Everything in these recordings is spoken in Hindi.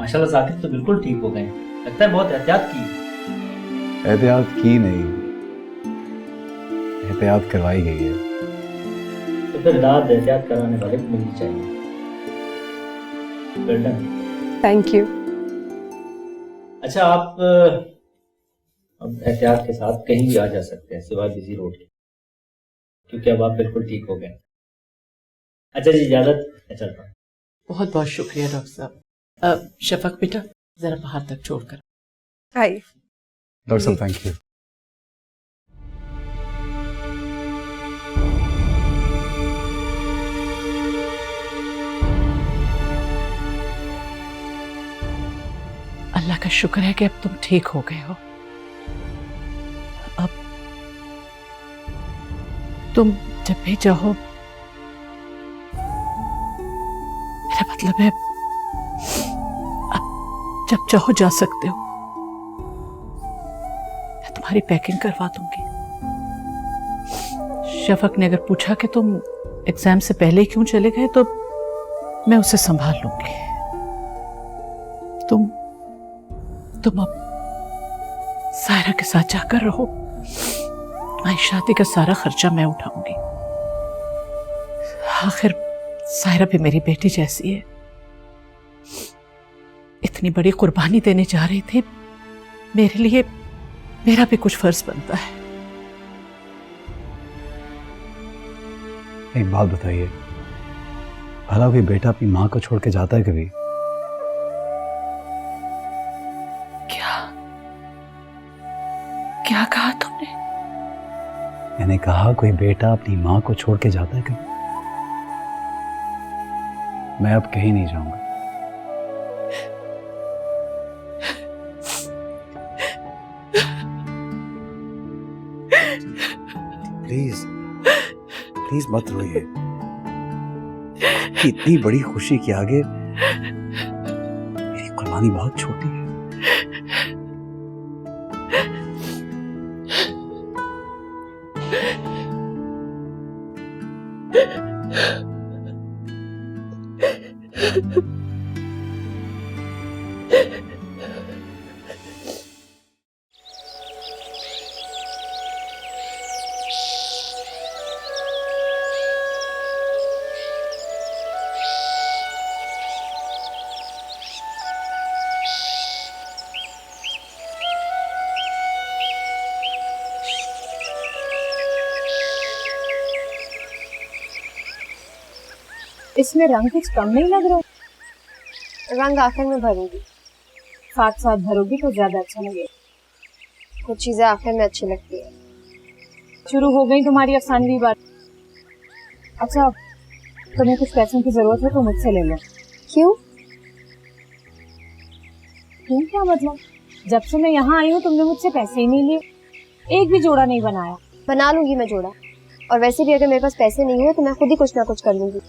माशाल्लाह साकिब तो बिल्कुल ठीक हो गए, लगता है बहुत एहतियात की। एहतियात की नहीं, एहतियात करवाई गई है। तो फिर दाद एहतियात कराने वाले को मिलनी चाहिए। Well done. Thank you. अच्छा, आप अब एहतियात के साथ कहीं भी आ जा सकते हैं सिवाय बिजी रोड के, क्योंकि अब आप बिल्कुल ठीक हो गए। अच्छा जी, इजाजत, मैं चलता हूँ। बहुत बहुत शुक्रिया डॉक्टर साहब। शफक बेटा जरा बाहर तक छोड़कर। आइए। डॉक्टर साहब थैंक यू। अल्लाह का शुक्र है कि अब तुम ठीक हो गए हो। अब तुम जब भी चाहो, मेरा मतलब है अब जब चाहो जा सकते हो। मैं तुम्हारी पैकिंग करवा दूंगी। शफक ने अगर पूछा कि तुम एग्जाम से पहले ही क्यों चले गए, तो मैं उसे संभाल लूंगी। तुम अब सायरा के साथ जाकर रहो। मेरी शादी का सारा खर्चा मैं उठाऊंगी। आखिर सायरा भी मेरी बेटी जैसी है। इतनी बड़ी कुर्बानी देने जा रही थी, मेरे लिए मेरा भी कुछ फर्ज बनता है। एक बात बताइए, भला कोई बेटा अपनी माँ को छोड़ के जाता है कभी? क्या कहा तुमने? मैंने कहा कोई बेटा अपनी माँ को छोड़ के जाता है कभी? मैं अब कहीं नहीं जाऊंगा। प्लीज प्लीज मत रोइए। इतनी बड़ी खुशी के आगे मेरी कुर्बानी बहुत छोटी है। इसमें रंग कुछ कम नहीं लग रहा? रंग आखिर में भरूंगी। साथ साथ भरोगी तो ज्यादा अच्छा लगेगा। कुछ चीजें आखिर में अच्छी लगती है। शुरू हो गई तुम्हारी अफसानवी बात। अच्छा, तुम्हें कुछ पैसों की जरूरत है तो मुझसे ले लो। क्यों? क्यों क्या मतलब? जब से मैं यहाँ आई हूँ तुमने मुझसे पैसे ही नहीं लिए, एक भी जोड़ा नहीं बनाया। बना लूंगी मैं जोड़ा, और वैसे भी अगर मेरे पास पैसे नहीं हुए तो मैं खुद ही कुछ ना कुछ कर लूंगी।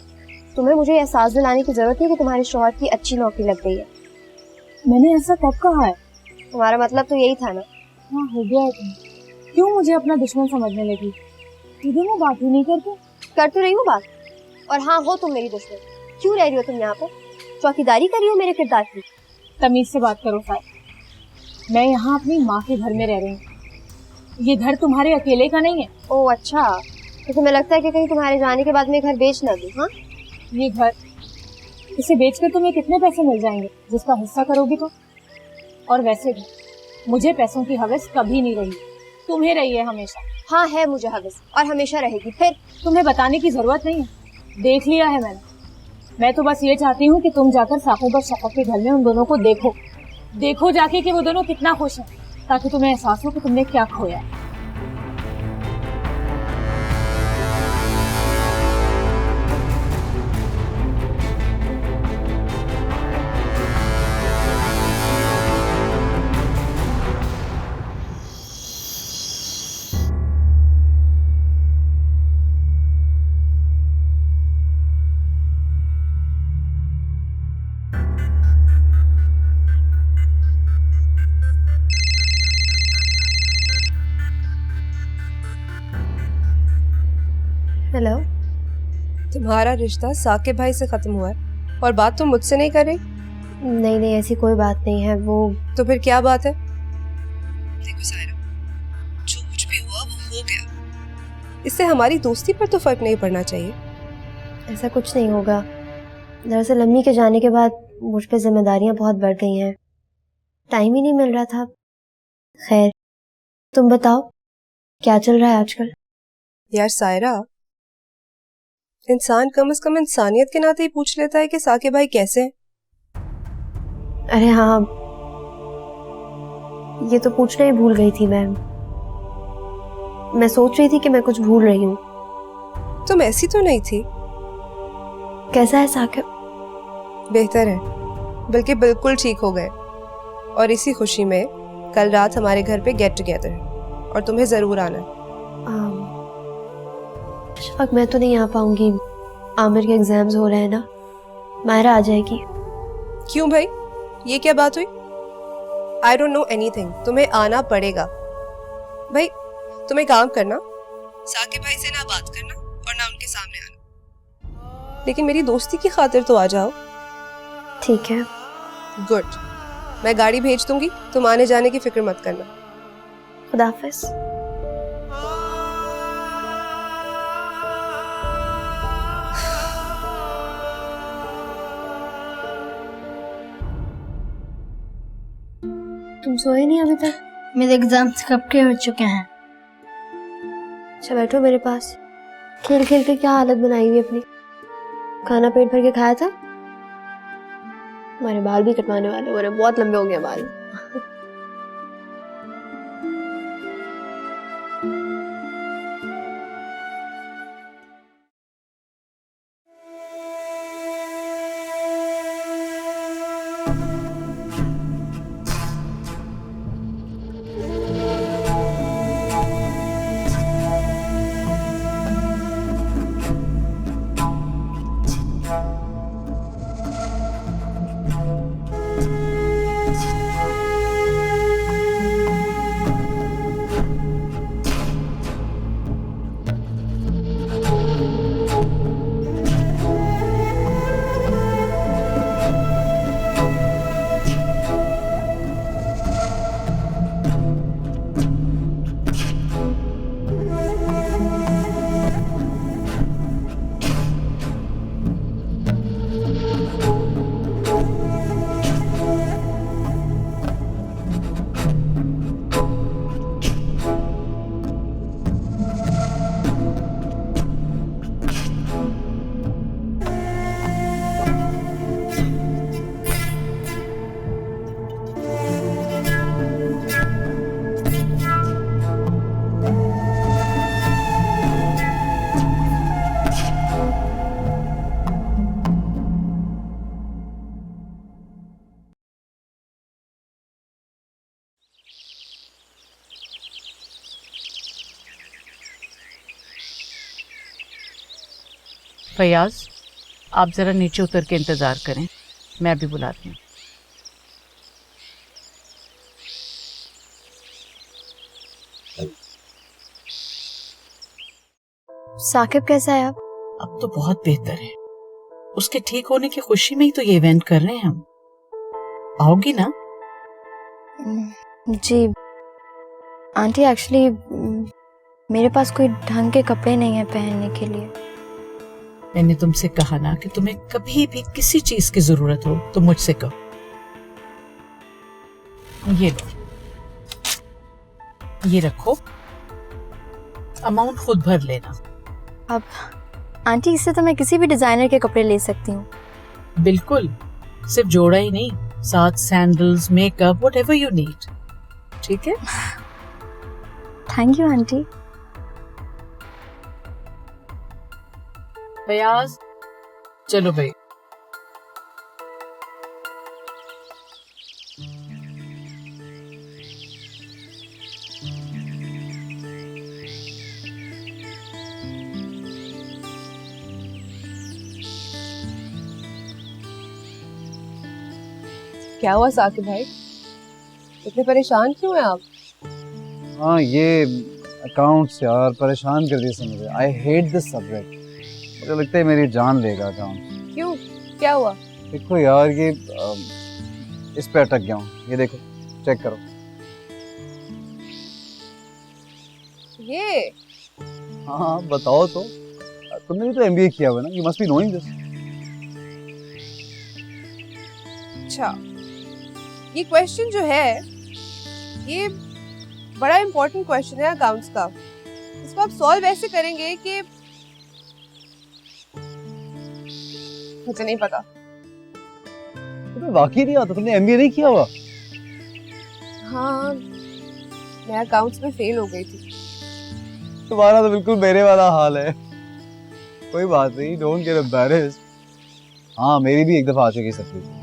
तुम्हें मुझे एहसास दिलाने की जरूरत है कि तुम्हारे शौहर की अच्छी नौकरी लग गई है। मैंने ऐसा कब कहा है? तुम्हारा मतलब तो यही था ना? हाँ, हो गया है। तुम क्यों मुझे अपना दुश्मन समझने लगी? सीधे मैं बात ही नहीं करती। कर तो रही हूँ बात, और हाँ हो तुम मेरी दुश्मन। क्यों रह रही हो तुम यहाँ पर? चौकीदारी कर रही हो मेरे किरदार की? तमीज से बात करो साहब। मैं यहाँ अपनी माँ के घर में रह रही हूँ। ये घर तुम्हारे अकेले का नहीं है। ओह अच्छा, तो तुम्हें लगता है कि कहीं तुम्हारे जाने के बाद मैं घर बेच न दूँ? हाँ, ये घर, इसे बेचकर तुम्हें कितने पैसे मिल जाएंगे जिसका हिस्सा करोगी तो? और वैसे भी मुझे पैसों की हवस कभी नहीं रही, तुम्हें रही है हमेशा। हाँ है मुझे हवस, और हमेशा रहेगी। फिर तुम्हें बताने की जरूरत नहीं है, देख लिया है मैंने। मैं तो बस ये चाहती हूँ कि तुम जाकर साकिब और शफक के घर में उन दोनों को देखो जाके कि वो दोनों कितना खुश हैं, ताकि तुम्हें एहसास हो कि तुमने क्या खोया है। हेलो, तुम्हारा रिश्ता साकिब भाई से खत्म हुआ है और बात तुम मुझसे नहीं कर रही? नहीं नहीं, ऐसी कोई बात नहीं है। वो तो फिर क्या बात है? देखो सायरा, जो कुछ भी हुआ वो हो गया। इससे हमारी दोस्ती पर तो फर्क नहीं पड़ना चाहिए। ऐसा कुछ नहीं होगा। दरअसल अम्मी के जाने के बाद मुझ पे जिम्मेदारियां बहुत बढ़ गई हैं, टाइम ही नहीं मिल रहा था। खैर, तुम बताओ क्या चल रहा है आजकल? यार सायरा, इंसान कम से कम इंसानियत के नाते ही पूछ लेता है कि साके भाई कैसे हैं। अरे हाँ, ये तो पूछना ही भूल गई थी मैं सोच रही थी कि मैं कुछ भूल रही हूँ। तुम ऐसी तो नहीं थी। कैसा है साकिब? बेहतर है, बल्कि बिल्कुल ठीक हो गए। और इसी खुशी में कल रात हमारे घर पे गेट टुगेदर है और तुम्हें जरूर आना है। शफक, मैं तो नहीं आ पाऊंगी। आमिर के एग्जाम्स हो रहे हैं ना, मायरा आ जाएगी। क्यों भाई, ये क्या बात हुई? आई डोंट नो एनीथिंग, तुम्हें आना पड़ेगा। भाई तुम एक काम करना, साकिब भाई से ना बात करना और ना उनके सामने आना, लेकिन मेरी दोस्ती की खातिर तो आ जाओ। ठीक है। गुड, मैं गाड़ी भेज दूंगी, तुम आने जाने की फिक्र मत करना। खुदा हाफिज। तुम सोए नहीं अभी तक? मेरे एग्जाम्स कब के हो चुके हैं। अच्छा बैठो मेरे पास। खेल खेल के क्या हालत बनाई हुई अपनी। खाना पेट भर के खाया था? हमारे बाल भी कटवाने वाले हो रहे, बहुत लंबे हो गए बाल। फयाज, आप ज़रा नीचे उतर के इंतज़ार करें, मैं अभी बुलाती हूँ। साकिब कैसा है अब? अब तो बहुत बेहतर है। उसके ठीक होने की खुशी में ही तो ये इवेंट कर रहे हैं हम। आओगी ना? जी आंटी, एक्चुअली मेरे पास कोई ढंग के कपड़े नहीं है पहनने के लिए। मैंने तुमसे कहा ना कि तुम्हें कभी भी किसी चीज की जरूरत हो तो मुझसे कहो। ये लो, ये रखो, अमाउंट खुद भर लेना। अब आंटी, इससे तो मैं किसी भी डिजाइनर के कपड़े ले सकती हूँ। बिल्कुल, सिर्फ जोड़ा ही नहीं, साथ sandals, makeup, whatever you need. ठीक है? Thank you aunty. फयाज, चलो भाई। क्या हुआ साकिब भाई, इतने परेशान क्यों हैं आप? हाँ, ये अकाउंट्स यार परेशान कर दिए मुझे। I hate this subject. मुझे लगता है मेरी जान लेगा अकाउंट। क्यों, क्या हुआ? देखो यार, ये इस पे अटक गया हूँ, ये देखो, चेक करो। ये हाँ बताओ तो, तुमने भी तो एमबीए किया हुआ है ना, you must be knowing this. अच्छा, ये क्वेश्चन जो है ये बड़ा इंपॉर्टेंट क्वेश्चन है अकाउंट्स का। इसको आप सॉल्व ऐसे करेंगे कि मुझे नहीं पता। तुम्हें वाकई नहीं आता? तुमने एमबीए नहीं किया हुआ? हाँ, मैं अकाउंट्स में फेल हो गई थी। तुम्हारा तो बिल्कुल मेरे वाला हाल है। कोई बात नहीं, डोंट गेट एम्बैरेस्ड। हाँ, मेरी भी एक दफा आ चुकी सपनी।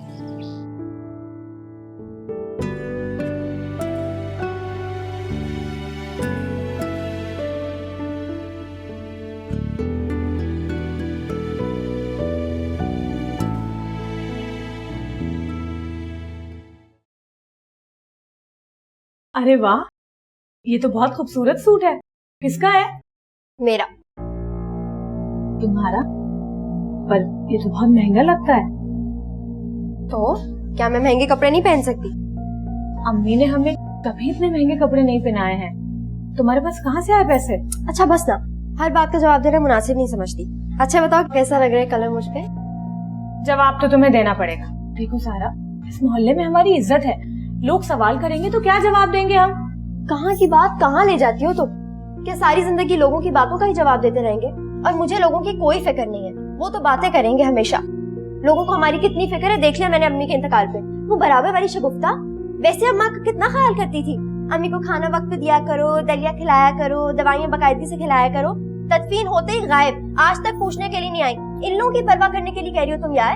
अरे वाह, ये तो बहुत खूबसूरत सूट है। किसका है? मेरा। तुम्हारा? पर ये तो बहुत महंगा लगता है। तो क्या मैं महंगे कपड़े नहीं पहन सकती? अम्मी ने हमें कभी इतने महंगे कपड़े नहीं पहनाए हैं। तुम्हारे पास कहाँ से आए पैसे? अच्छा बस ना, हर बात का जवाब देना मुनासिब नहीं समझती। अच्छा बताओ कैसा लग रहा है कलर मुझ पे? जवाब तो तुम्हें देना पड़ेगा। देखो सारा, इस मोहल्ले में हमारी इज्जत है। लोग सवाल करेंगे तो क्या जवाब देंगे हम? कहाँ की बात कहाँ ले जाती हो तुम? क्या सारी जिंदगी लोगों की बातों का ही जवाब देते रहेंगे? और मुझे लोगों की कोई फिक्र नहीं है, वो तो बातें करेंगे हमेशा। लोगों को हमारी कितनी फिक्र है देख लिया मैंने अम्मी के इंतकाल पे। वो बराबर वाली शगुफ्ता। वैसे अम्मा का कितना ख्याल करती थी। अम्मी को खाना वक्त पे दिया करो, दलिया खिलाया करो, दवाइयाँ बाकायदगी से खिलाया करो। तदफीन होते ही गायब, आज तक पूछने के लिए नहीं आई। इन लोगों की परवाह करने के लिए कह रही हो तुम यार?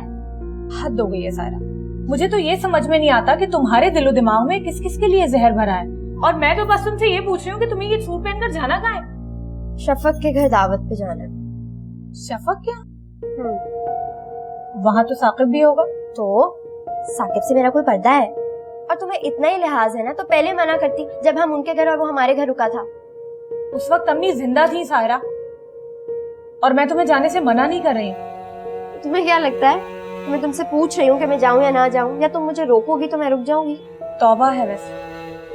हद हो गई है सारा। मुझे तो ये समझ में नहीं आता कि तुम्हारे दिलो दिमाग में किस किस के लिए जहर भरा है। और मैं तो बस तुमसे ये पूछ रही हूँ कि तुम्हें ये सूट पहनकर जाना कहाँ है? शफक के घर दावत पे जाना है। शफक क्या? वहाँ तो साकिब भी होगा। तो साकिब से मेरा कोई पर्दा है? और तुम्हें इतना ही लिहाज है ना तो पहले मना करती जब हम उनके घर और वो हमारे घर रुका था। उस वक्त अम्मी जिंदा थी सायरा, और मैं तुम्हें जाने से मना नहीं कर रही हूँ। तुम्हें क्या लगता है मैं तुमसे पूछ रही हूँ कि मैं जाऊँ या ना जाऊँ, या तुम मुझे रोकोगी तो मैं रुक जाऊंगी? तौबा है, वैसे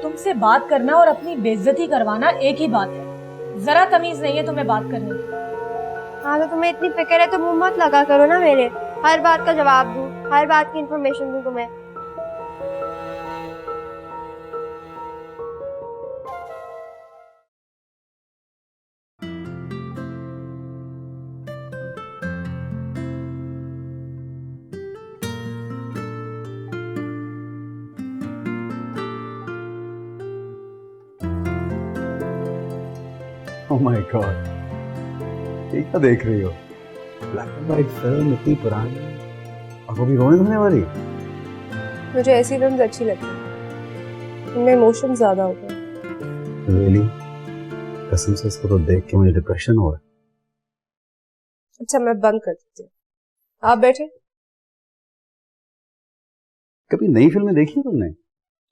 तुमसे बात करना और अपनी बेइज्जती करवाना एक ही बात है। जरा तमीज नहीं है तुम्हें बात करने की। हाँ तो तुम्हें इतनी फिक्र है तो मुंह मत लगा करो ना मेरे। हर बात का जवाब दूं, हर बात की इंफॉर्मेशन दूं तुम्हें। ओह माय गॉड, ये क्या देख रही हो? ब्लैक एंड व्हाइट फिल्म इतनी पुरानी और वो भी रोने धोने वाली। मुझे ऐसी फिल्म्स अच्छी लगती हैं, उनमें इमोशन ज्यादा होते हैं। रियली? कसम से इसको तो देख के मुझे डिप्रेशन हो रहा है। अच्छा मैं बंद कर देती हूँ, आप बैठे। कभी नई फिल्में देखी तुमने?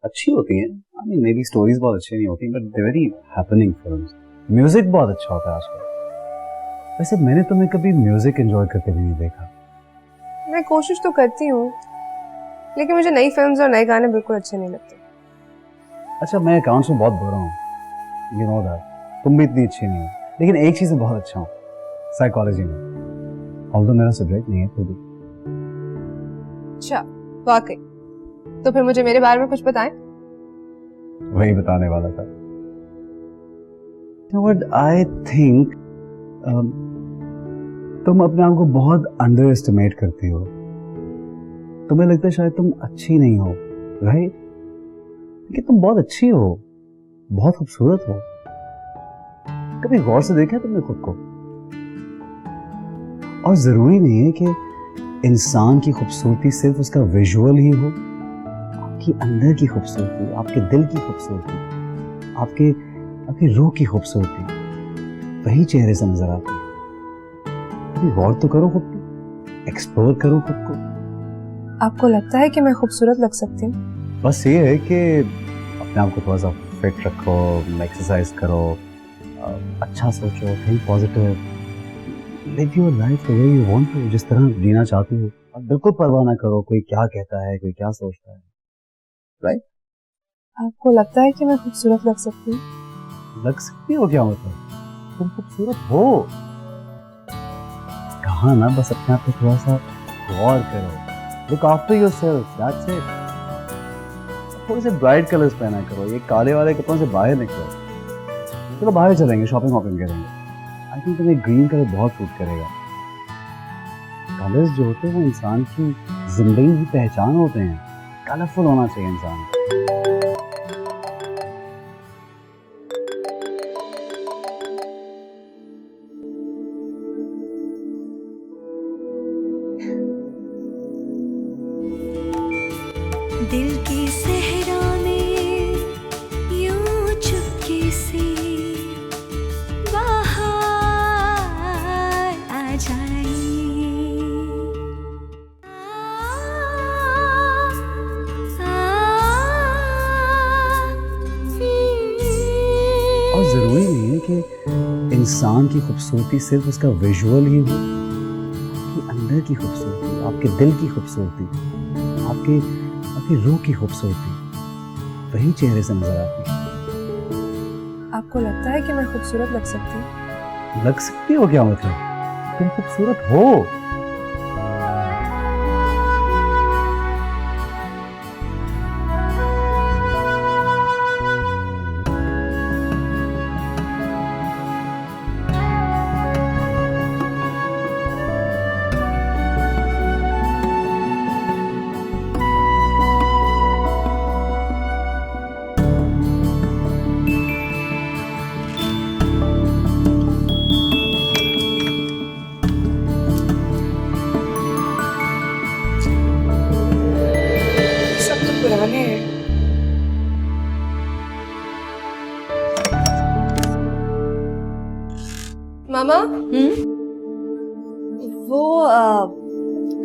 अच्छी होती हैं। I mean may be stories बहुत अच्छी नहीं होती but they very happening films. Music बहुत अच्छा होता है आजकल। वैसे मैंने तुम्हें कभी म्यूजिक एंजॉय करते भी नहीं देखा। मैं कोशिश तो करती हूँ लेकिन मुझे नई फिल्म्स और नए गाने बिल्कुल अच्छे नहीं लगते। अच्छा मैं अकाउंट्स में बहुत बुरा हूँ, यू नो दैट। तुम भी इतनी अच्छी नहीं हो, लेकिन एक चीज में बहुत अच्छा हूँ, साइकोलॉजी में। ऑल्दो मेरा सब्जेक्ट नहीं है फिर भी। अच्छा वाकई? तो फिर मुझे मेरे बारे में कुछ बताएं। वही बताने वाला था। What I think, तुम अपने आप को बहुत अंडर एस्टिमेट करती हो। तुम्हें लगता है शायद तुम अच्छी नहीं हो, राइट? लेकिन तुम बहुत अच्छी हो, बहुत खूबसूरत हो। कभी गौर से देखा तुमने खुद को? और जरूरी नहीं है कि इंसान की खूबसूरती सिर्फ उसका विजुअल ही हो। आपकी अंदर की खूबसूरती, आपके दिल की खूबसूरती, आपकी रूह की खूबसूरती, वही चेहरे से नजर आती है। कभी गौर तो करो खुद को, एक्सप्लोर करो खुद को। आपको लगता है कि मैं खूबसूरत लग सकती हूँ? बस ये है कि अपने आप को थोड़ा सा फिट रखो, एक्सरसाइज करो, अच्छा सोचो, think positive, live your life the way you want to, जिस तरह जीना चाहती हो। और बिल्कुल परवाह ना करो कोई क्या कहता है, कोई क्या सोचता है। राइट? आपको लगता है कि मैं खूबसूरत लग सकती हूँ? लग सकती हो क्या मतलब? तुम खूबसूरत हो। कहा ना, बस अपने आप पे थोड़ा सा गौर करो। Look after yourself, that's it. थोड़े से ब्राइट कलर्स पहना करो, ये काले वाले कपड़ों से बाहर निकलो। चलो बाहर चलेंगे, शॉपिंग वॉपिंग करेंगे। आई थिंक तुम्हें ग्रीन कलर बहुत सूट करेगा। कलर्स जो होते हैं वो इंसान की जिंदगी की पहचान होते हैं। कलरफुल होना चाहिए इंसान। दिल की सहरा में यूं चुपके से बाहर आ जाए। और ज़रूरी नहीं है कि इंसान की खूबसूरती सिर्फ उसका विजुअल ही हो। आपके अंदर की खूबसूरती, आपके दिल की खूबसूरती, आपके रूह की खूबसूरती, वही चेहरे से नजर आती है। आपको लगता है कि मैं खूबसूरत लग सकती हूँ? लग सकती हो क्या मतलब? तुम खूबसूरत हो। सब तो पुराने हैं। मामा, वो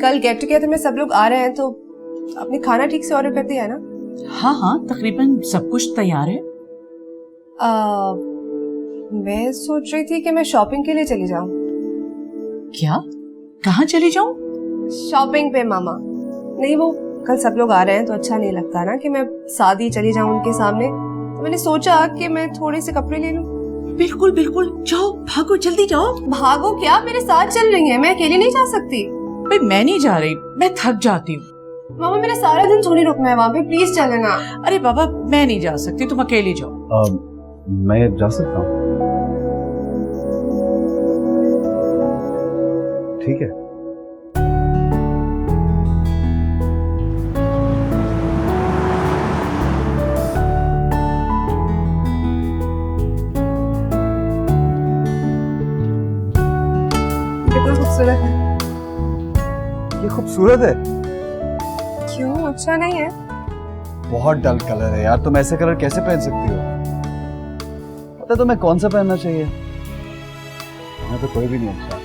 कल गेट टुगेदर में सब लोग आ रहे हैं, तो आपने खाना ठीक से ऑर्डर कर दिया है ना? हाँ हाँ, तकरीबन सब कुछ तैयार है। मैं सोच रही थी कि मैं शॉपिंग के लिए चली जाऊं। क्या? कहाँ चली जाऊं? शॉपिंग पे मामा। नहीं, वो कल सब लोग आ रहे हैं तो अच्छा नहीं लगता ना कि मैं सादी चली जाऊं उनके सामने। तो मैंने सोचा कि मैं थोड़े से कपड़े ले लूं। बिल्कुल बिल्कुल, जाओ भागो, जल्दी जाओ। भागो क्या, मेरे साथ चल रही हैं, मैं अकेली नहीं जा सकती। भाई मैं नहीं जा रही, मैं थक जाती हूँ। मामा मेरा सारा दिन थोड़ी रुकना है वहाँ पे, प्लीज चलेना। अरे बाबा मैं नहीं जा सकती, तुम अकेली जाओ। मैं जा सकता हूँ? ठीक है। कितना खूबसूरत है। ये खूबसूरत है? क्यों, अच्छा नहीं है? बहुत डल कलर है यार, तुम ऐसे कलर कैसे पहन सकती हो? पता तुम्हें कौन सा पहनना चाहिए? मैं तो कोई भी नहीं अच्छा।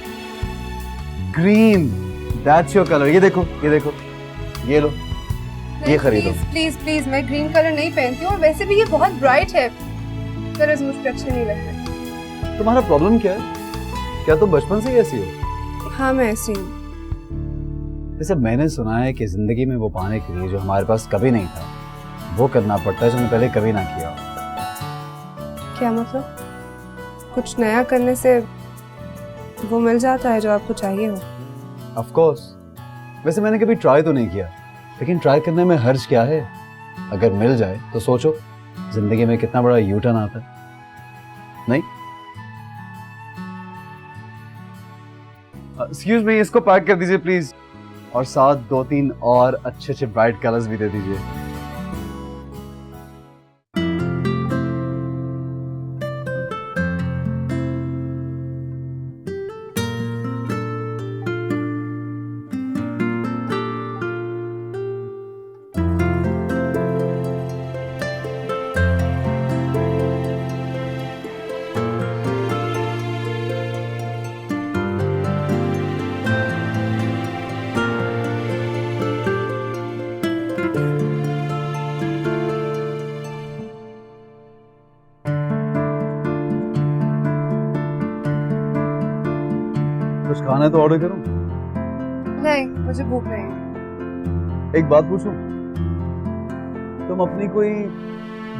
Green, that's your colour. ये देखो, ये देखो, ये लो, ये खरीदो। प्लीज प्लीज, मैं ग्रीन कलर नहीं पहनती हूँ, और वैसे भी ये बहुत ब्राइट है। कलर्स मुझ पे अच्छे नहीं लगते। तुम्हारा प्रॉब्लम क्या है? क्या तुम बचपन से ही ऐसी हो? हाँ मैं ऐसी हूँ। जैसे मैंने सुना है कि जिंदगी में वो पाने के लिए जो हमारे पास कभी नहीं था, वो करना पड़ता है जो हमने पहले कभी ना किया हो। क्या मतलब? कुछ नया करने से वो मिल जाता है जो आपको चाहिए हो? Of course. वैसे मैंने कभी ट्राई तो नहीं किया, लेकिन ट्राई करने में हर्ज क्या है? अगर मिल जाए तो सोचो जिंदगी में कितना बड़ा यू टर्न आता है, नहीं? एक्सक्यूज मी, इसको पैक कर दीजिए प्लीज, और साथ 2-3 और अच्छे अच्छे ब्राइट कलर्स भी दे दीजिए। कुछ खाना है तो ऑर्डर करूं? नहीं, मुझे भूख नहीं है। एक बात पूछूं? तुम अपनी कोई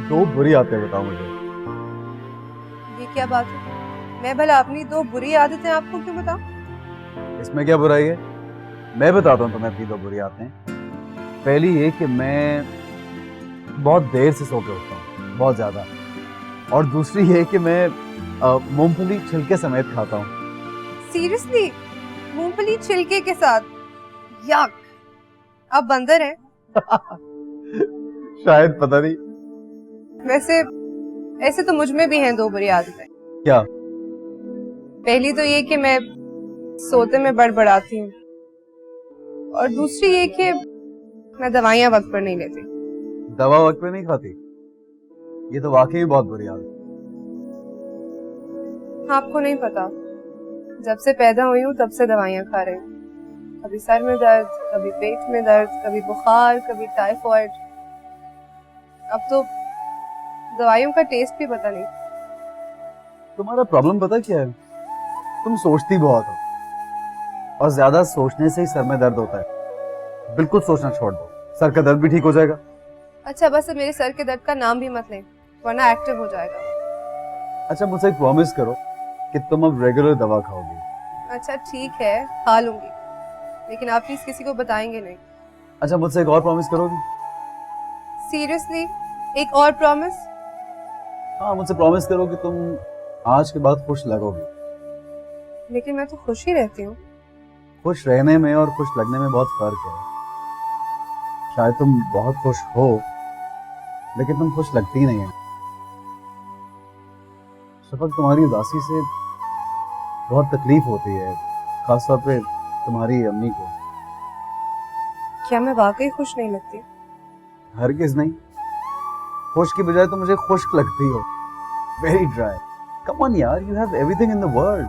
2 बुरी आदतें बताओ मुझे। ये क्या बात है? मैं भला अपनी 2 बुरी आदतें आपको क्यों बताऊं? इसमें क्या बुराई है? मैं बताता हूँ तुम्हें अपनी 2 बुरी आदतें। पहली ये कि मैं बहुत देर से सो के उठता हूँ, बहुत ज्यादा। और दूसरी ये कि मैं मूंगफली छिलके समेत खाता हूँ। सीरियसली? मूंगफली छिलके के साथ? याक! आप बंदर हैं। शायद, पता नहीं। वैसे ऐसे तो मुझ में भी हैं 2 बुरी आदतें। क्या? पहली तो ये कि मैं सोते में बड़बड़ाती हूँ, और दूसरी ये कि मैं दवाइयाँ वक्त पर नहीं लेती। दवा वक्त पे नहीं खाती? ये तो वाकई में बहुत बुरी आदत है। आपको नहीं पता, जब से पैदा हुई हूँ तब से दवाइयाँ खा रही हूँ। कभी सर में दर्द, कभी पेट में दर्द, कभी बुखार, कभी टाइफाइड। अब तो दवाइयों का टेस्ट भी पता नहीं। तुम्हारा प्रॉब्लम पता क्या है? तुम सोचती बहुत हो, और ज्यादा सोचने से ही सर में दर्द होता है। बिल्कुल सोचना छोड़ दो, सर का दर्द भी ठीक हो जाएगा। अच्छा, बस मेरे सर के दर्द का नाम भी मत लें, वरना एक्टिव हो जाएगा। अच्छा, मुझसे एक प्रॉमिस करो कि तुम अब रेगुलर दवा खाओगी। अच्छा ठीक है, खा लूंगी, लेकिन आप प्लीज किसी को बताएंगे नहीं। अच्छा, मुझसे एक और प्रॉमिस करोगी? सीरियसली? एक और प्रॉमिस? हाँ, मुझसे प्रॉमिस करो कि तुम आज के बाद खुश लगोगी। लेकिन मैं तो खुश ही रहती हूँ। खुश रहने में और खुश लगने में बहुत फर्क है। शायद तुम बहुत खुश हो, लेकिन तुम खुश लगती नहीं है। शफक, तुम्हारी उदासी से बहुत तकलीफ होती है, खासतौर पे तुम्हारी अम्मी को। क्या मैं वाकई खुश नहीं लगती? हरगिज नहीं। खुश की बजाय तुम मुझे खुश्क लगती हो। Very dry. कम ऑन यार, you have everything in the world.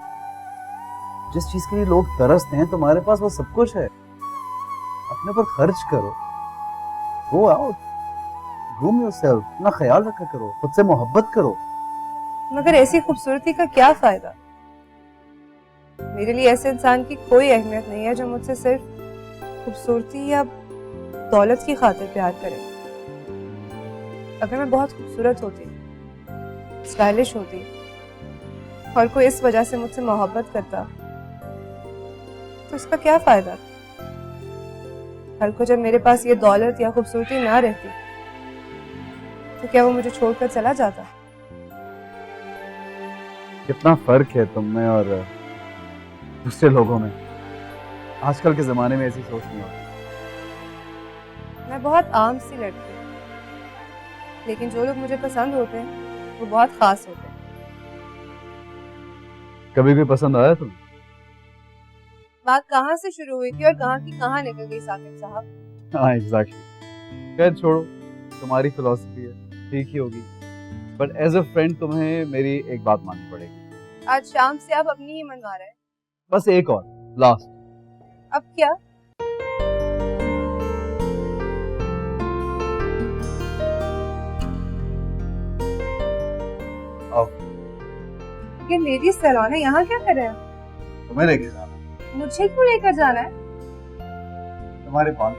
जिस चीज के लिए लोग तरसते हैं, तुम्हारे पास वो सब कुछ है। अपने पर खर्च करो, गो आउट, ग्रूम योरसेल्फ, अपना ख्याल रखा करो, खुद से मोहब्बत करो। मगर ऐसी खूबसूरती का क्या फायदा? मेरे लिए ऐसे इंसान की कोई अहमियत नहीं है जो मुझसे सिर्फ खूबसूरती या दौलत की खातिर प्यार करे। अगर मैं बहुत खूबसूरत होती, स्टाइलिश होती, और कोई इस वजह से मुझसे मोहब्बत करता, तो इसका क्या फायदा? कल को जब मेरे पास ये दौलत या खूबसूरती ना रहती, तो क्या वो मुझे छोड़कर चला जाता? कितना फर्क है तुम में और दूसरे लोगों में। आजकल के जमाने में ऐसी सोच नहीं होती। मैं बहुत आम सी लड़की हूँ, लेकिन जो लोग मुझे पसंद होते हैं वो बहुत खास होते हैं। कभी कोई पसंद आया तुम्हें? बात कहाँ से शुरू हुई थी और कहाँ की कहाँ निकल गई साकिब साहब? हाँ, एग्जैक्टली। खैर छोड़ो, तुम्हारी फिलॉसफी है, ठीक ही होगी। बट एज अ फ्रेंड तुम्हें मेरी एक बात माननी पड़ेगी। आज शाम से आप अपनी ही मनवा रहे हैं। बस एक और, लास्ट। अब क्या? आओ। ये लेडीज सैलून है, यहाँ क्या कर रहे हैं? तुम्हें लेके जाना। मुझे क्यों लेकर जाना है? तुम्हारे बाल।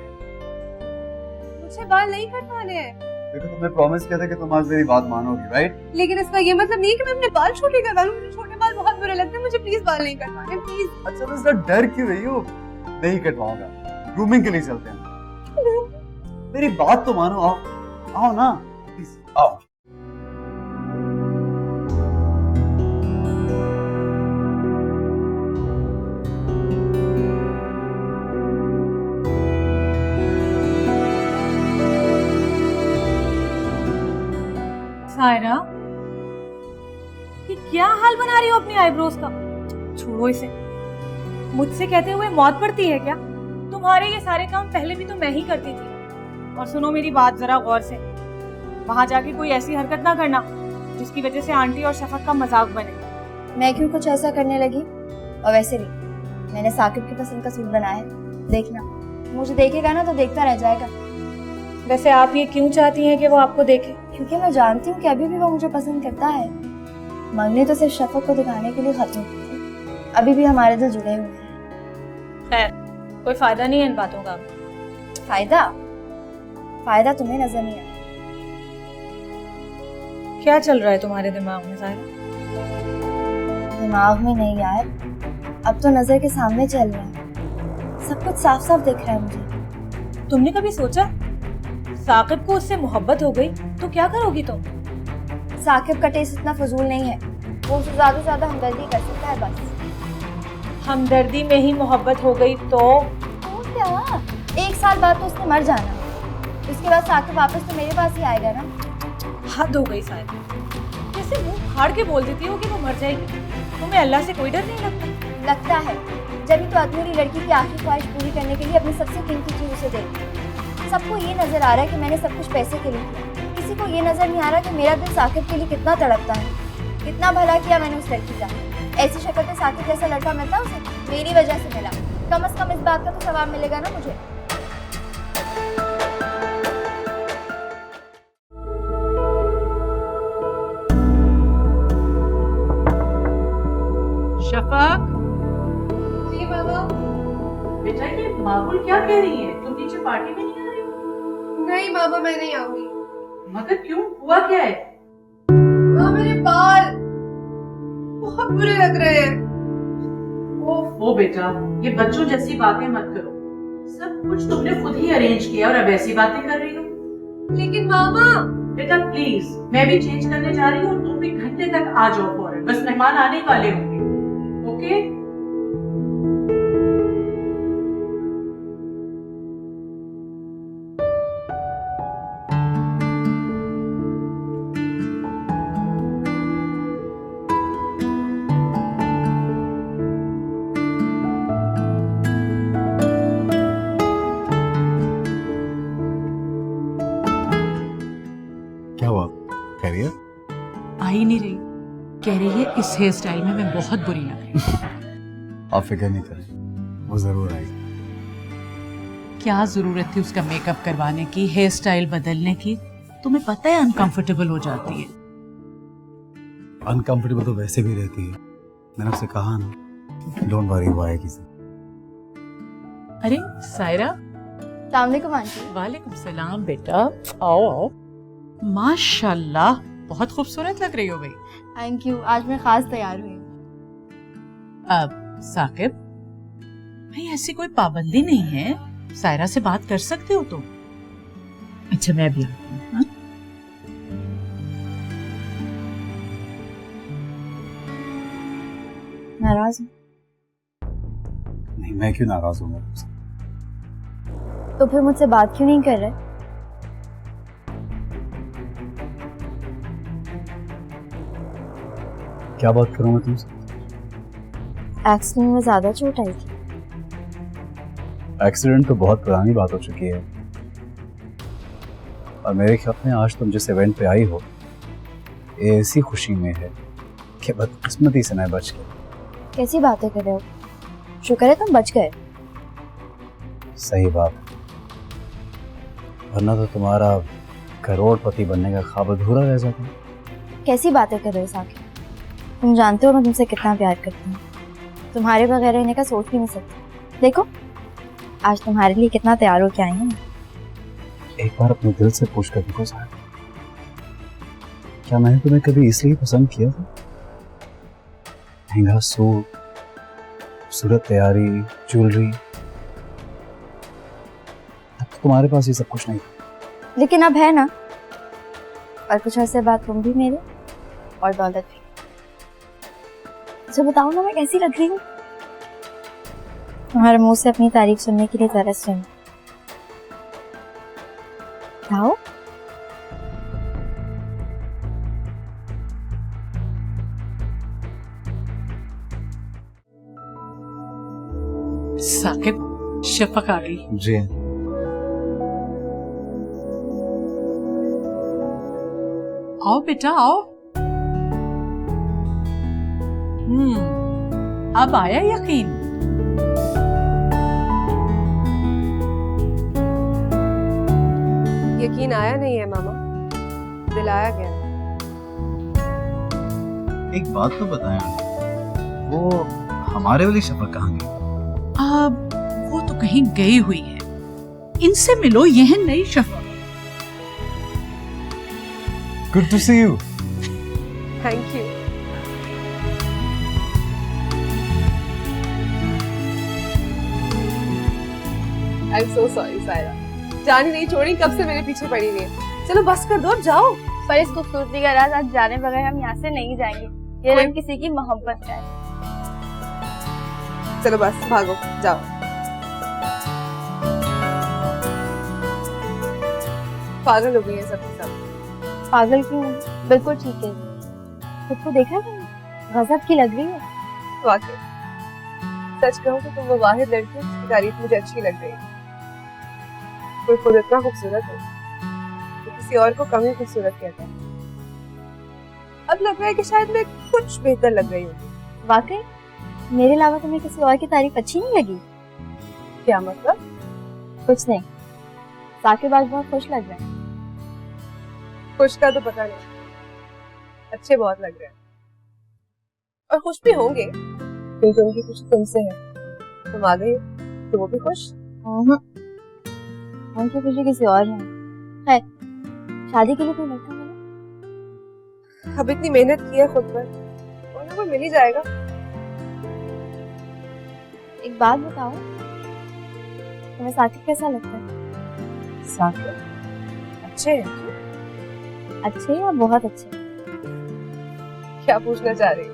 मुझे बाल नहीं कटवाने हैं। देखो, तुमने प्रॉमिस किया था कि तुम आज मेरी बात मानोगी, राइट? लेकिन इसका ये मतलब नहीं कि मैं अपने बाल छोटे करवा लूं। मुझे छोटे बाल बहुत बुरे लगते हैं। मुझे प्लीज बाल नहीं कटवाने, प्लीज। अच्छा, तो इसका डर क्यों रही हो? नहीं कटवाऊंगा, ग्रूमिंग के लिए चलते हैं। मेरी बात तो मानो, आओ आओ ना, प्लीज आओ। सायरा, ये क्या हाल बना रही हो अपनी आईब्रोज का? छोड़ो इसे। मुझसे कहते हुए मौत पड़ती है क्या? तुम्हारे ये सारे काम पहले भी तो मैं ही करती थी। और सुनो मेरी बात जरा गौर से, वहां जाके कोई ऐसी हरकत ना करना जिसकी वजह से आंटी और शफक का मजाक बने। मैं क्यों कुछ ऐसा करने लगी? और वैसे भी मैंने साकिब की पसंद का सूट बनाया है, देखना। मुझे देखेगा ना तो देखता रह जाएगा। वैसे आप ये क्यों चाहती हैं कि वो आपको देखे? क्योंकि मैं जानती हूँ कि अभी भी वो मुझे पसंद करता है। मंगनी तो सिर्फ शफक को दिखाने के लिए खत्म की थी, अभी भी हमारे दिल जुड़े हुए हैं। खैर, कोई फायदा नहीं है इन बातों का। फायदा? फायदा तुम्हें नजर नहीं आया, क्या चल रहा है तुम्हारे दिमाग में सायरा? दिमाग में नहीं यार, अब तो नजर के सामने चल रहा है, सब कुछ साफ साफ दिख रहा है मुझे। तुमने कभी सोचा साकिब को उससे मोहब्बत हो गई तो क्या करोगी तुम? साकिब का टेस्ट इतना फजूल नहीं है, वो उससे ज्यादा हमदर्दी कर सकता है बस। हमदर्दी में ही मोहब्बत हो गई तो क्या 1 साल बाद तो उसने मर जाना, उसके बाद साकिब वापस तो मेरे पास ही आएगा ना। हद हो गई सायरा, जैसे मुंह फाड़ के बोल देती हो कि वो मर जाएगी। तुम्हें अल्लाह से कोई डर नहीं लगता? लगता है, जब ही तो अधूरी लड़की की आखिरी ख्वाहिश पूरी करने के लिए अपनी सबसे कीमती चीज उसे देती। सबको ये नजर आ रहा है कि मैंने सब कुछ पैसे के लिए किया, किसी को ये नजर नहीं आ रहा कि मेरा दिल साकिब के लिए कितना तड़पता है, कितना भला किया मैंने उस लड़की का। ऐसी शक्ल पे साकिब जैसा लड़का मिलता उसे मेरी वजह से मिला, कम से कम इस बात का तो सवाब मिलेगा ना मुझे। शफक, जी मामा। बेटा ये माहौल क्या कह रही है? तुम नीचे पार्टी में नहीं आ रही हो? नहीं मामा, मैं नहीं आऊंगी। मगर क्यों, हुआ क्या है? माँ, मेरे बाल बहुत बुरे लग रहे हैं। ओ बेटा, ये बच्चों जैसी बातें मत करो। सब कुछ तुमने खुद ही अरेंज किया और अब ऐसी बातें कर रही हो। लेकिन मामा। बेटा प्लीज, मैं भी चेंज करने जा रही हूँ और तुम भी घंटे तक आ जाओ फौरन, बस मेहमान आने वाले होंगे। ओके? क्या हुआ? कैरियर? आ ही नहीं रही, कह रही है इस हेयर स्टाइल में मैं बहुत बुरी लग रही हूँ। आप फिक्र नहीं करें, वो जरूर आएगी। क्या जरूरत थी उसका मेकअप करवाने की, हेयर स्टाइल बदलने की? तुम्हें पता है अनकंफर्टेबल हो जाती है। अनकंफर्टेबल तो वैसे भी रहती है, मैंने उससे कहा ना, डोंट वरी, वो आएगी। अरे सायरा। अस्सलाम वालेकुम आंटी। वालेकुम सलाम बेटा, आओ आओ। माशाल्लाह, बहुत खूबसूरत लग रही हो भाई। थैंक यू, आज मैं खास तैयार हुई। अब साकिब भाई, ऐसी कोई पाबंदी नहीं है, सायरा से बात कर सकते हो तुम। अच्छा मैं भी आती हूँ। हाँ? नाराज हूँ? नहीं, मैं क्यों नाराज हूँ तुमसे? तो फिर मुझसे बात क्यों नहीं कर रहे? क्या बात करूँ मैं तुमसे? एक्सीडेंट में ज्यादा चोट आई थी। एक्सीडेंट तो बहुत पुरानी बात हो चुकी है, और मेरे ख्याल में आज तुम जिस इवेंट पे आई हो, ये ऐसी खुशी में है कि बदकिस्मती से मैं बच गया। कैसी बातें कर रहे हो? शुक्र है तुम बच गए। सही बात, वरना तो तुम्हारा करोड़पति बनने का ख्वाब अधूरा रह जाता। कैसी बातें कर रहे हो साकिब? तुम जानते हो मैं तुमसे कितना प्यार करती हूँ, तुम्हारे बगैर रहने का सोच भी नहीं सकती। देखो आज तुम्हारे लिए कितना तैयार होके आई हूँ। एक बार अपने दिल से पूछ कर देखो साहब, क्या मैंने तुम्हें कभी इसलिए पसंद किया था? महंगा सूट, खूबसूरत तैयारी, ज्वेलरी, तब तो तुम्हारे पास ये सब कुछ नहीं था। लेकिन अब है ना, और कुछ अर्से बाद तुम भी मेरे, और दौलत भी। तो बताओ ना मैं कैसी लग रही हूँ? तुम्हारे मुंह से अपनी तारीफ सुनने के लिए तरस रही हूँ। बताओ। साकिब, शफक आ गई। जी आओ बेटा आओ। अब आया यकीन। यकीन आया नहीं है मामा, दिलाया गया। एक बात तो बताया, वो हमारे वाली शफक कहाँ गई? अब वो तो कहीं गई हुई है, इनसे मिलो, यह नई शफक। Good to see you. Thank you. I am so sorry Saira, जान ही नहीं छोड़ी, कब से मेरे पीछे पड़ी हुई है। चलो बस कर दो, अब जाओ। पर इस खूबसूरती का राज आज जाने बगैर हम यहाँ से नहीं जाएंगे। ये रंग किसी की मोहब्बत का है। चलो बस भागो, जाओ। पागल हो गई है सबके सब। पागल क्यों? बिल्कुल ठीक है। खुद को देखा तुमने? गजब की लग रही है। वाकई सच कहूँ तो तुम वो वाहिद लड़की हो जिसकी तारीफ मुझे अच्छी लग रही है। कोई खुद इतना खूबसूरत है तो किसी और को कम ही खूबसूरत कहता है। अब लग रहा है कि शायद मैं कुछ बेहतर लग रही हूँ। वाकई मेरे अलावा तुम्हें किसी और की तारीफ अच्छी नहीं लगी? क्या मतलब? कुछ नहीं, साकिब आज बहुत खुश लग रहा है। खुश का तो पता नहीं, अच्छे बहुत लग रहे हैं और खुश भी होंगे क्योंकि उनकी खुशी तुमसे है। तुम आ गई हो तो वो भी खुश। उनकी खुशी किसी और में है। शादी के लिए कोई लड़का मिला? अब इतनी मेहनत की है खुद पर, और ना वो मिल ही जाएगा। एक बात बताओ, तुम्हें साकिब कैसा लगता है? साकिब अच्छे हैं। अच्छे या बहुत अच्छे? क्या पूछना चाह रही?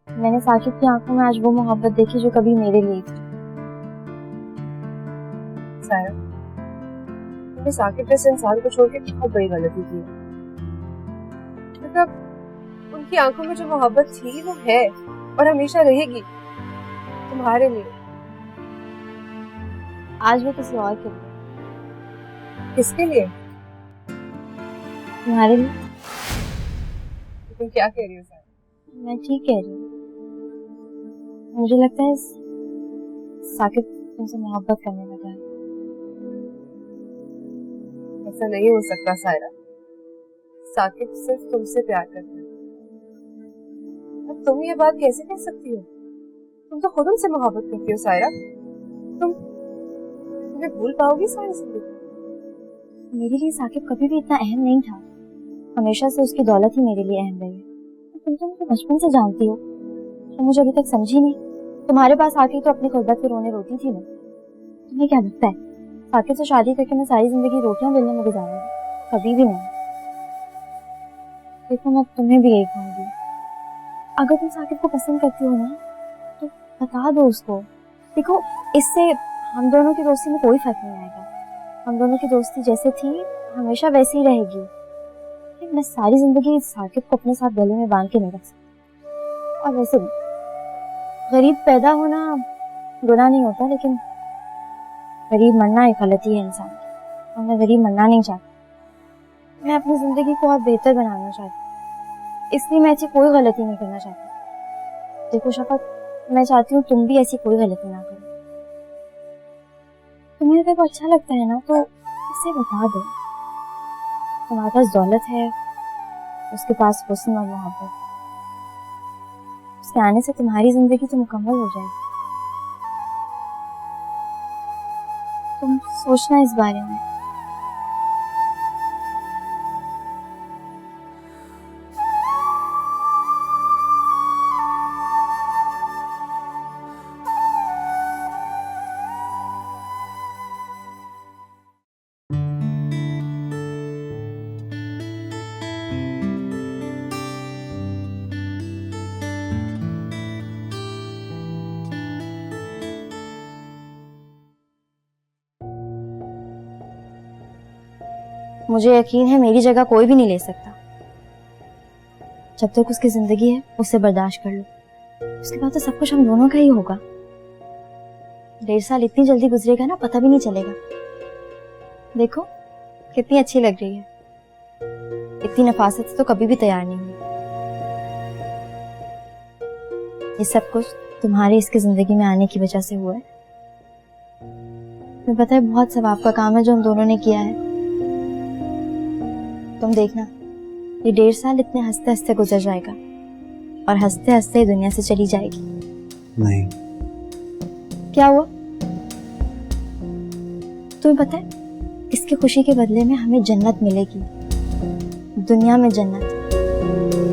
मैंने साकिब की आंखों में आज वो मोहब्बत देखी जो कभी मेरे लिए थी। सायरा, तुमने साकिब जैसे इंसान को छोड़ के बहुत बड़ी गलती की है। मतलब उनकी आंखों में जो मोहब्बत थी वो है और हमेशा रहेगी तुम्हारे लिए। आज वो किसी और के लिए। किसके लिए? तुम्हारे लिए। तुम क्या कह रही हो सायरा? मैं ठीक कह रही हूँ। मुझे लगता है साकिब तुमसे मोहब्बत करने लगा है। ऐसा नहीं हो सकता सायरा, साकिब सिर्फ तुमसे प्यार करता है। अब तुम ये बात कैसे कह सकती हो? तुम तो खुद उनसे मोहब्बत करती हो सायरा। तुम्हें भूल पाओगी सारी जिंदगी? मेरे लिए साकिब कभी भी इतना अहम नहीं था। हमेशा से उसकी दौलत ही मेरे लिए अहम रही है। तुम तो मुझे बचपन से जानती हो, तो मुझे अभी तक समझी नहीं। तुम्हारे पास आके तो अपनी गुर्बत के रोने रोती थी मैं। तुम्हें क्या लगता है साकिब से शादी करके मैं सारी जिंदगी रोटियां बेलने में गुजारूंगी? कभी भी नहीं। देखो मैं तुम्हें भी यही कहूंगी, अगर तुम साकिब को पसंद करती हो ना तो बता दो उसको। देखो इससे हम दोनों की दोस्ती में कोई फर्क नहीं आएगा। हम दोनों की दोस्ती जैसे थी हमेशा वैसी ही रहेगी। मैं सारी जिंदगी साकिब को अपने साथ गले में बांध के नहीं रख सकती। और वैसे गरीब पैदा होना गुनाह नहीं होता, लेकिन गरीब मरना एक गलती है इंसान की, और मैं गरीब मरना नहीं चाहती। मैं अपनी जिंदगी को और बेहतर बनाना चाहती, इसलिए मैं ऐसी कोई गलती नहीं करना चाहती। देखो शफक, मैं चाहती हूँ तुम भी ऐसी कोई गलती ना करो। तुम्हें अगर वो अच्छा लगता है ना तो उसे बता दो। तुम्हारे पास दौलत है, उसके पास हुस्न और मोहब्बत। उसके आने से तुम्हारी जिंदगी तो मुकम्मल हो जाएगी। तुम सोचना इस बारे में। मुझे यकीन है मेरी जगह कोई भी नहीं ले सकता। जब तक उसकी जिंदगी है उसे बर्दाश्त कर लो, उसके बाद तो सब कुछ हम दोनों का ही होगा। 1.5 साल इतनी जल्दी गुजरेगा ना, पता भी नहीं चलेगा। देखो कितनी अच्छी लग रही है। इतनी नफासत से तो कभी भी तैयार नहीं हुई। ये सब कुछ तुम्हारे इसकी जिंदगी में आने की वजह से हुआ है। तुम्हें पता है बहुत सवाब का काम है जो हम दोनों ने किया है। तुम देखना ये 1.5 साल इतने हंसते हंसते गुजर जाएगा और हंसते हंसते दुनिया से चली जाएगी। नहीं। क्या हुआ? तुम्हें पता है इसकी खुशी के बदले में हमें जन्नत मिलेगी, दुनिया में जन्नत। हैं।